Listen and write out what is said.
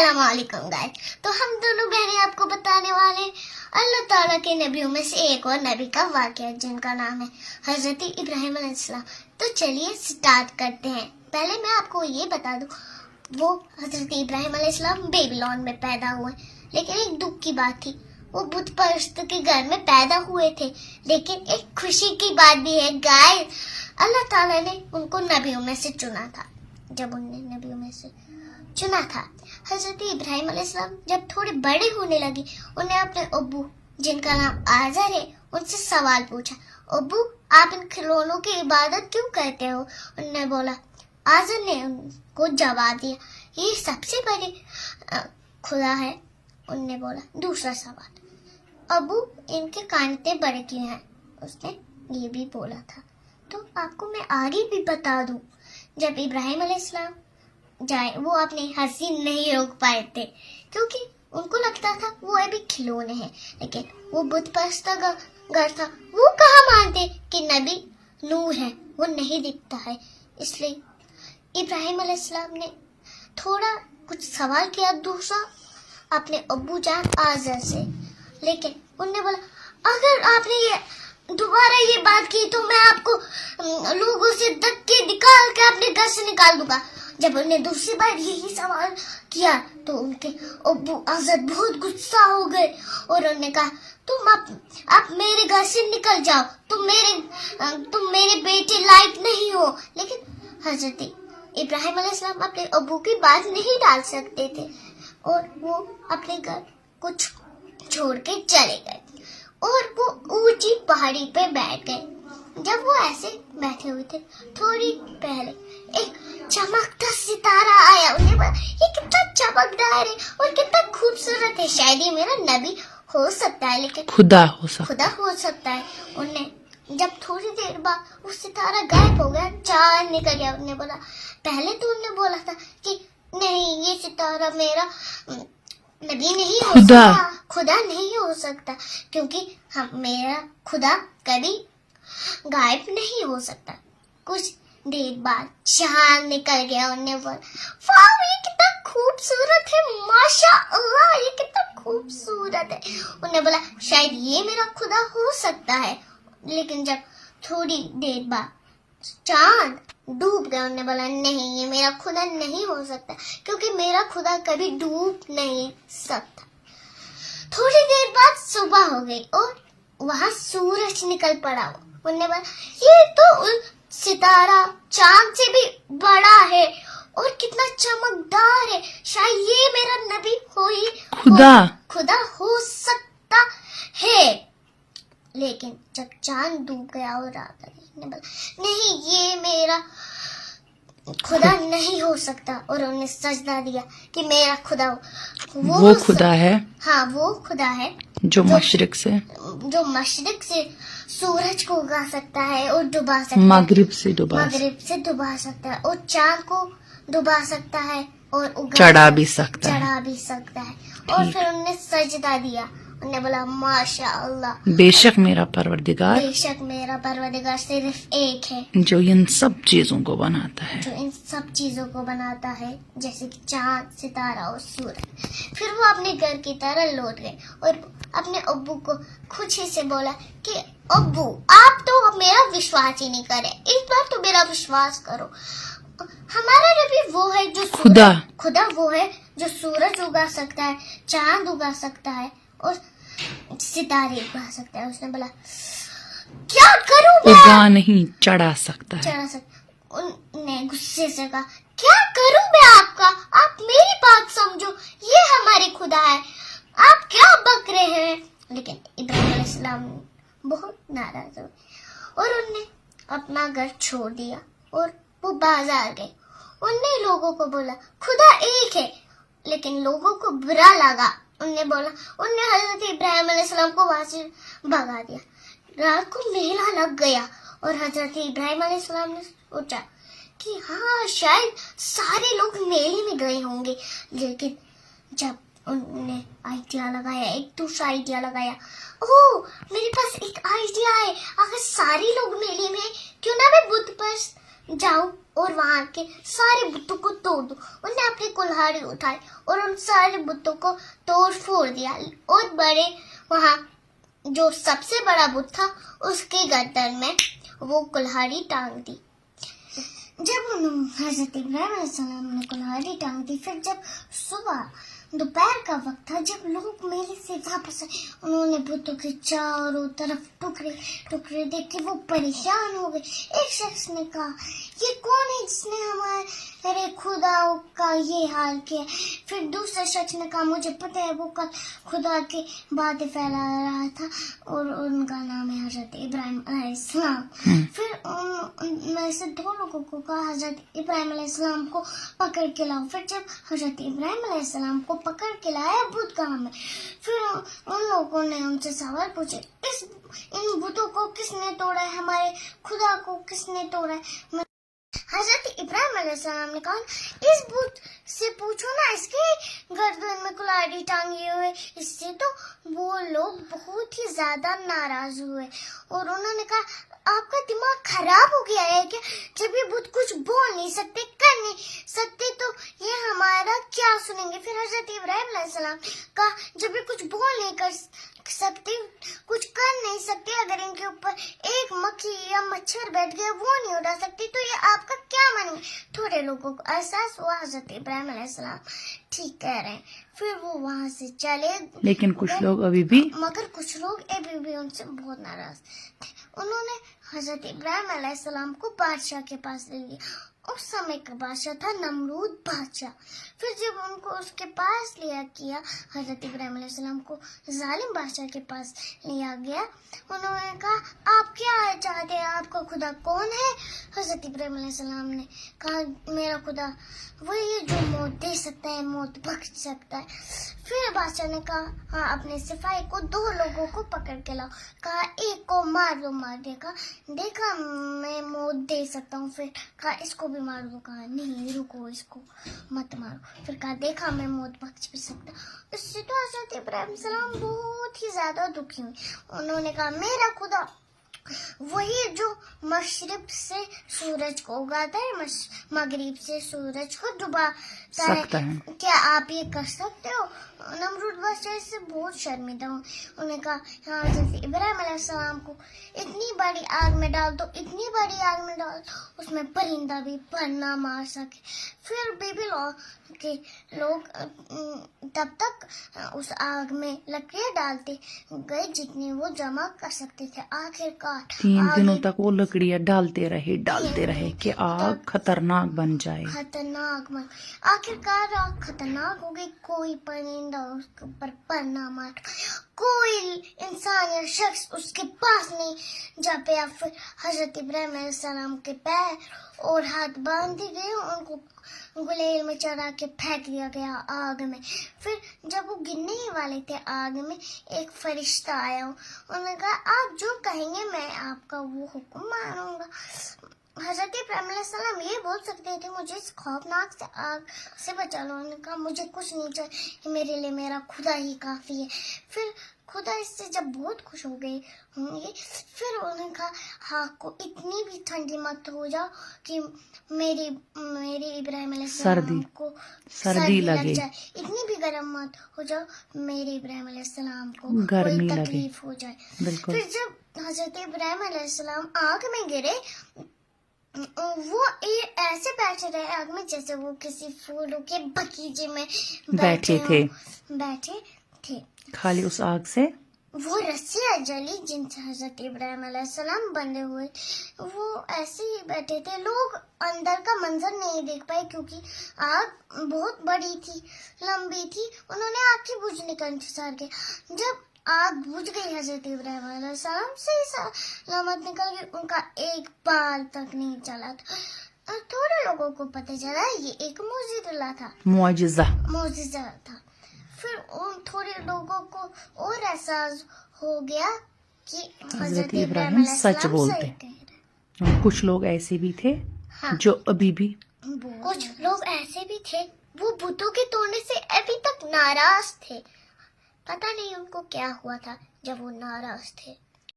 السلام علیکم گائز. تو ہم دونوں بہنیں آپ کو بتانے والے ہیں اللہ تعالیٰ کے نبیوں میں سے ایک اور نبی کا واقعہ جن کا نام ہے حضرت ابراہیم علیہ السلام. تو چلیے سٹارٹ کرتے ہیں. پہلے میں آپ کو یہ بتا دوں وہ حضرت ابراہیم علیہ السلام بیبلون میں پیدا ہوئے, لیکن ایک دکھ کی بات تھی, وہ بت پرست کے گھر میں پیدا ہوئے تھے. لیکن ایک خوشی کی بات بھی ہے گائز, اللہ تعالیٰ نے ان کو نبیوں میں سے چنا تھا. جب انہیں نبیوں میں سے چنا تھا, حضرت ابراہیم علیہ السلام جب تھوڑے بڑے ہونے لگے, انہیں اپنے ابو جن کا نام آزر ہے ان سے سوال پوچھا, ابو آپ ان کھلونوں کی عبادت کیوں کرتے ہو؟ انہوں نے بولا, آزر نے ان کو جواب دیا, یہ سب سے بڑے خدا ہے. انہوں نے بولا دوسرا سوال, ابو ان کے کانٹے بڑے کیوں ہیں؟ اس نے یہ بھی بولا تھا. تو آپ کو میں آگے بھی بتا دوں, جب ابراہیم علیہ السلام جائے وہ اپنی ہنسی نہیں روک پائے تھے, کیونکہ ان کو لگتا تھا وہ ابھی کھلونے ہیں. لیکن وہ بت پرست کا گھر تھا, وہ کہاں مانتے کہ نبی نور ہے, وہ نہیں دکھتا ہے. اس لیے ابراہیم علیہ السلام نے تھوڑا کچھ سوال کیا دوسرا اپنے ابو جان آزر سے. لیکن انہوں نے بولا, اگر آپ نے یہ دوبارہ یہ بات کی تو میں آپ کو لوگوں سے دھکے نکال کے اپنے گھر سے نکال دوں گا. جب انہوں نے دوسری بار یہی سوال کیا تو ان کے ابو آزر بہت غصہ ہو گئے اور انہوں نے کہا, تم اب میرے گھر سے نکل جاؤ, تم میرے بیٹے لائق نہیں ہو. لیکن حضرت ابراہیم علیہ السلام اپنے ابو کی بات نہیں ڈال سکتے تھے اور وہ اپنے گھر کو چھوڑ کے چلے گئے اور وہ اونچی پہاڑی پہ بیٹھ گئے. جب وہ ایسے بیٹھے ہوئے تھے, تھوڑی پہلے ایک چمکتا ستارہ آیا. انہیں بولا, یہ کتنا چمکدار ہے اور کتنا خوبصورت ہے, شاید یہ میرا نبی ہو سکتا ہے, لیکن خدا ہو سکتا ہے. انہیں جب تھوڑی دیر بعد وہ ستارہ غائب ہو گیا, چاند نکل گیا. انہیں بولا, پہلے تو انہیں بولا تھا کہ نہیں یہ ستارہ میرا نبی نہیں ہو سکتا, خدا نہیں ہو سکتا, کیونکہ میرا خدا کبھی غائب نہیں ہو سکتا. کچھ دیر بعد چاند نکل گیا. انہیں بولا, واو یہ کتنا خوبصورت ہے, ماشاء اللہ یہ کتنا خوبصورت ہے. انہیں بولا, شاید یہ میرا خدا ہو سکتا ہے. لیکن جب تھوڑی دیر بعد چاند ڈوب گیا, انہیں بولا, نہیں یہ میرا خدا نہیں ہو سکتا, کیونکہ میرا خدا کبھی ڈوب نہیں سکتا. تھوڑی دیر بعد صبح ہو گئی اور وہاں سورج نکل پڑا. انہوں نے بولا, یہ تو ستارہ چاند سے بھی بڑا ہے اور کتنا چمکدار ہے, شاید یہ میرا نبی خدا ہو سکتا ہے. لیکن جب چاند ڈوب گیا اور رات آ گئی, انہوں نے بولا, نہیں یہ میرا خدا نہیں ہو سکتا, اور انہوں نے سجدہ دیا کہ میرا خدا وہ خدا ہے. ہاں وہ خدا ہے جو مشرق سے سورج کو اگا سکتا ہے اور ڈبا سکتا ہے, مغرب سے ڈبا سکتا ہے, اور چاند کو ڈبا سکتا ہے اور چڑھا بھی سکتا ہے. اور پھر انہوں نے سجدہ دیا. انہوں نے بولا, ماشاء اللہ بے شک میرا پروردگار صرف ایک ہے جو ان سب چیزوں کو بناتا ہے, جیسے کہ چاند, ستارہ اور سورج. پھر وہ اپنے گھر کی طرح لوٹ گئے اور اپنے ابو کو خوشی سے بولا کہ ابو آپ تو میرا وشواس ہی نہیں کرے, اس بار تو میرا وشواس کرو. ہمارا نبی وہ ہے جو خدا وہ ہے جو سورج اگا سکتا ہے, چاند اگا سکتا ہے اور ستارے اگا سکتا ہے. اس نے بولا, کیا کروں میں؟ اگا نہیں, چڑھا سکتا ہے. انہوں نے غصے سے کہا, کیا کروں میں آپ کا, آپ میری بات سمجھو, یہ ہمارے خدا ہے, آپ کیا بک رہے ہیں؟ لیکن ابراہیم علیہ السلام بہت ناراض ہوئے اور انہوں نے اپنا گھر چھوڑ دیا اور وہ بازار گئے. انہوں نے لوگوں کو بولا خدا ایک ہے, لیکن لوگوں کو برا لگا. انہوں نے حضرت ابراہیم علیہ السلام کو وہاں سے بھگا دیا. رات کو میلہ لگ گیا اور حضرت ابراہیم علیہ السلام نے سوچا کہ ہاں شاید سارے لوگ میلے میں گئے ہوں گے. لیکن جب انہوں نے ایک دوسرا آئیڈیا لگایا, میرے پاس ایک آئیڈیا ہے, اگر سارے لوگ میلے میں, کیوں نہ میں بت پرست जाओ और वहां के सारे बुतों को तोड़ दो। उन्होंने अपनी कुल्हाड़ी उठाई और उन सारे बुतों को तोड़ फोड़ दिया और बड़े वहां जो सबसे बड़ा बुत था उसके गर्दन में वो कुल्हाड़ी टांग दी। जब हजरत इब्राहिम अलैहिस्सलाम ने कुल्हाड़ी टांग दी, फिर जब सुबह दोपहर का वक्त था, जब लोग मेले से वापस आए, उन्होंने बुतों के चारों तरफ टुकड़े टुकड़े देख के वो परेशान हो गए। एक शख्स ने कहा, ये कौन है जिसने हमारे खुदा का ये हाल किया? फिर दूसरा शख्स ने कहा, मुझे पता है, वो कल खुदा के बातें फैला रहा था और उनका नाम है हजरत इब्राहिम अलैहिस्सलाम। फिर उनमें से दो लोगों को कहा, हजरत इब्राहिम अलैहिस्सलाम को पकड़ के लाओ। फिर जब हजरत इब्राहिम अलैहिस्सलाम को पकड़ के लाया बुत कहाँ में, फिर उन लोगों ने उनसे सवाल पूछे, इन बुतों को किसने तोड़ा है? हमारे खुदा को किसने तोड़ा है? हजरत इब्राहिम अलैहिस्सलाम ने कहा, इस बुत से पूछो ना, इसके गर्दन में कुल्हाड़ी टांगी हुई। इससे तो वो लोग बहुत ही ज्यादा नाराज हुए और उन्होंने कहा, आपका दिमाग खराब हो गया है क्या? जब ये बुत कुछ बोल नहीं सकते, कर नहीं सकते, तो ये हमारा क्या सुनेंगे? फिर हजरत इब्राहिम अलैहिस्सलाम का, जब ये कुछ बोल नहीं कर सकते, कुछ कर नहीं सकते, अगर इनके ऊपर एक मक्खी या मच्छर बैठ गया वो नहीं उड़ा सकती, तो ये आपका क्या मानेंगे? थोड़े लोगों को एहसास हुआ हजरत इब्राहिम अलैहिस्सलाम ठीक कह रहे हैं, फिर वो वहां से चले। लेकिन कुछ लोग अभी भी मगर कुछ लोग अभी भी उनसे बहुत नाराज थे। उन्होंने हजरत इब्राहिम अलैहिस्सलाम को बादशाह के पास ले लिया। उस समय का बादशाह था नमरूद बादशाह। फिर जब उनको उसके पास लिया किया, हजरत इब्राहिम अलैहिस्सलाम को जालिम बादशाह के पास लिया गया। उन्होंने कहा, आप क्या चाहते हैं? आपका खुदा कौन है? हजरत इब्राहिम अलैहिस्सलाम ने कहा, मेरा खुदा वही है जो मौत दे सकता है, मौत बख्श सकता है। फिर बादशाह ने कहा, हाँ, अपने सिपाही को दो लोगों को पकड़ के लाओ। कहा, एक को मार दो। मार देखा मैं मौत दे सकता हूँ। फिर कहा, इसको भी मार दो। कहा, नहीं, रुको, इसको मत मारो। फिर कहा, देखा मैं मौत बख्श भी सकता। इससे तो हजरत इब्राहिम सलाम बहुत ही ज्यादा दुखी हुए। उन्होंने कहा, मेरा खुदा वही है जो मशरिक से सूरज को उगाता है, मगरिब से सूरज को डुबाता है। क्या आप ये कर सकते हो? नमरूद बादशाह से बहुत शर्मिंदा हूँ। उन्होंने कहा, हाँ, जैसे इब्राहिम अलैहिस्सलाम को इतनी बड़ी आग में डाल दो, इतनी बड़ी आग में डाल दो, उसमें परिंदा भी पर ना मार सके। फिर बीबी के लोग तब तक उस आग में लकड़ियां डालते गए जितनी वो जमा कर सकते थे। आखिरकार 3 दिनों तक वो लकड़ियां डालते रहे कि आग खतरनाक बन जाए। आखिरकार आग खतरनाक हो गई। कोई परिंदा उसके ऊपर पर ना मार, कोई इंसान या शख्स उसके पास नहीं जा पाया। फिर हजरत इब्राहिम अलैहिस्सलाम के पैर और हाथ बांध दिए गए, उनको गुलेल में चढ़ा के फेंक दिया गया आग में। फिर जब वो गिरने ही वाले थे आग में, एक फरिश्ता आया। उन्होंने कहा, आप जो कहेंगे मैं आपका वो हुक्म मानूंगा। हजरत इब्राहिम अलैहिस्सलाम ये बोल सकते थे, मुझे इस खौफनाक से आग से बचा लो। उन्होंने कहा, मुझे कुछ नहीं चाहिए, मेरे लिए मेरा खुदा ही काफी है। फिर खुदा इससे जब बहुत खुश हो गए होंगे, फिर उन्होंने कहा, हाँ, को इतनी भी ठंडी मत हो जाओ कि मेरी इब्राहिम अलैहिस्सलाम को सर्दी लग जाए, इतनी भी गर्म मत हो जाओ मेरे इब्राहिम अलैहिस्सलाम को कोई तकलीफ हो जाए। फिर जब हजरत इब्राहिम अलैहिस्सलाम आग में गिरे, वो ऐसे बैठे रहे आग में जैसे वो किसी फूलों के बगीचे में बैठे थे। खाली उस आग से वो रस्सियाँ जली जिनसे हजरत इब्राहिम अलैहिस्सलाम बंधे हुए, वो ऐसे ही बैठे थे। लोग अंदर का मंजर नहीं देख पाए क्योंकि आग बहुत बड़ी थी, लंबी थी। उन्होंने आग के बुझने का इंतजार किया। जब आग बुझ गई, हजरत इब्राहिम अलैहिस्सलाम से सलामत निकल गई, उनका एक बाल तक नहीं चला था। थोड़े लोगों को पता चला ये एक मुआजिजा था। फिर उन थोड़े लोगों को और एहसास हो गया कि हजरत इब्राहिम सच बोलते हैं। कुछ लोग ऐसे भी थे, हाँ, जो अभी भी कुछ लोग ऐसे भी थे वो बुतों के तोड़ने से अभी तक नाराज थे। पता नहीं उनको क्या हुआ था जब वो नाराज थे।